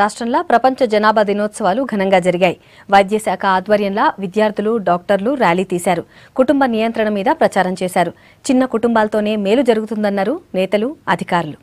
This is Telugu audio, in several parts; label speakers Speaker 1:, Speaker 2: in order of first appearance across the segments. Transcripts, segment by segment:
Speaker 1: రాష్ట్రంలో ప్రపంచ జనాభా దినోత్సవాలు ఘనంగా జరిగాయి. వైద్య శాఖ ఆధ్వర్యంలో విద్యార్థులు, డాక్టర్లు ర్యాలీ తీశారు. కుటుంబ నియంత్రణ మీద ప్రచారం చేశారు. చిన్న కుటుంబాలతోనే మేలు జరుగుతుందన్నారు నేతలు, అధికారులు.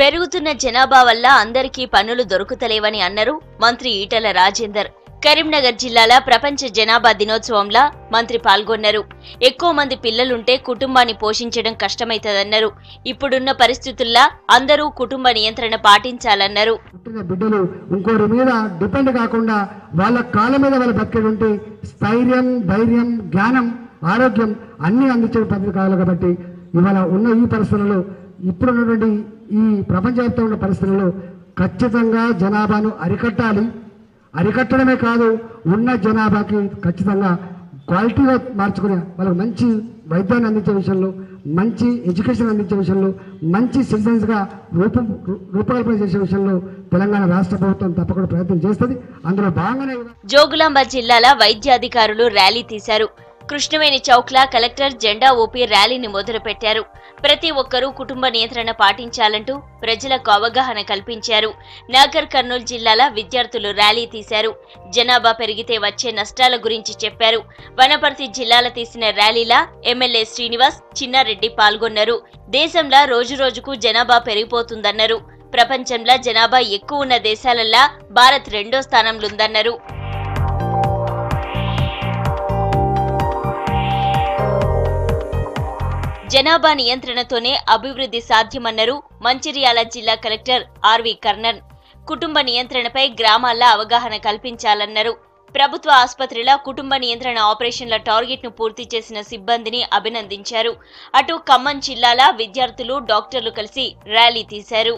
Speaker 2: పెరుగుతున్న జనాభా వల్ల అందరికీ పనులు దొరుకుతలేవని అన్నారు మంత్రి ఈటెల రాజేందర్. కరీంనగర్ జిల్లాలో ప్రపంచ జనాభా దినోత్సవంలో మంత్రి పాల్గొన్నారు. ఎక్కువ మంది పిల్లలుంటే కుటుంబాన్ని పోషించడం కష్టమైతదన్నారు. ఇప్పుడున్న పరిస్థితుల్లో అందరూ కుటుంబ నియంత్రణ పాటించాలన్నారు.
Speaker 3: బిడ్డలు ఇంకోరి మీద డిపెండ్ కాకుండా వాళ్ళ కాళ్ళ మీద వాళ్ళు బతికేటువంటి స్థైర్యం, ధైర్యం, జ్ఞానం, ఆరోగ్యం అన్ని అందించే పద్ధతి కావాలి. కాబట్టి ఇవాళ ఉన్న ఈ పరిస్థితులలో, ఇప్పుడున్నటువంటి ఈ ప్రపంచవ్యాప్తంగా ఉన్న పరిస్థితుల్లో ఖచ్చితంగా జనాభాను అరికట్టాలి. అరికట్టడమే కాదు, ఉన్న జనాభాకి ఖచ్చితంగా క్వాలిటీగా మార్చుకునే వాళ్ళకి మంచి వైద్యాన్ని అందించే విషయంలో, మంచి ఎడ్యుకేషన్ అందించే విషయంలో, మంచి సిటిజన్స్గా రూపకల్పన చేసే విషయంలో తెలంగాణ రాష్ట్ర ప్రభుత్వం తప్పకుండా ప్రయత్నం చేస్తుంది. అందులో భాగంగానే
Speaker 2: జోగులాంబ జిల్లాలో వైద్యాధికారులు ర్యాలీ తీశారు. కృష్ణవేణి చౌక్లా కలెక్టర్ జెండా ఊపి ర్యాలీని మొదలుపెట్టారు. ప్రతి ఒక్కరూ కుటుంబ నియంత్రణ పాటించాలంటూ ప్రజలకు అవగాహన కల్పించారు. నాగర్ కర్నూలు జిల్లాలో విద్యార్థులు ర్యాలీ తీశారు. జనాభా పెరిగితే వచ్చే నష్టాల గురించి చెప్పారు. వనపర్తి జిల్లాలో తీసిన ర్యాలీలా ఎమ్మెల్యే శ్రీనివాస్, చిన్నారెడ్డి పాల్గొన్నారు. దేశంలో రోజురోజుకు జనాభా పెరిగిపోతుందన్నారు. ప్రపంచంలో జనాభా ఎక్కువ ఉన్న దేశాలల్లా భారత్ 2వ స్థానంలో ఉందన్నారు. జనాభా నియంత్రణతోనే అభివృద్ధి సాధ్యమన్నారు మంచిర్యాల జిల్లా కలెక్టర్ ఆర్వి కర్ణన్. కుటుంబ నియంత్రణపై గ్రామాల్లో అవగాహన కల్పించాలన్నారు. ప్రభుత్వ ఆసుపత్రిలో కుటుంబ నియంత్రణ ఆపరేషన్ల టార్గెట్ ను పూర్తి చేసిన సిబ్బందిని అభినందించారు. అటు ఖమ్మం జిల్లాలో విద్యార్థులు, డాక్టర్లు కలిసి ర్యాలీ తీశారు.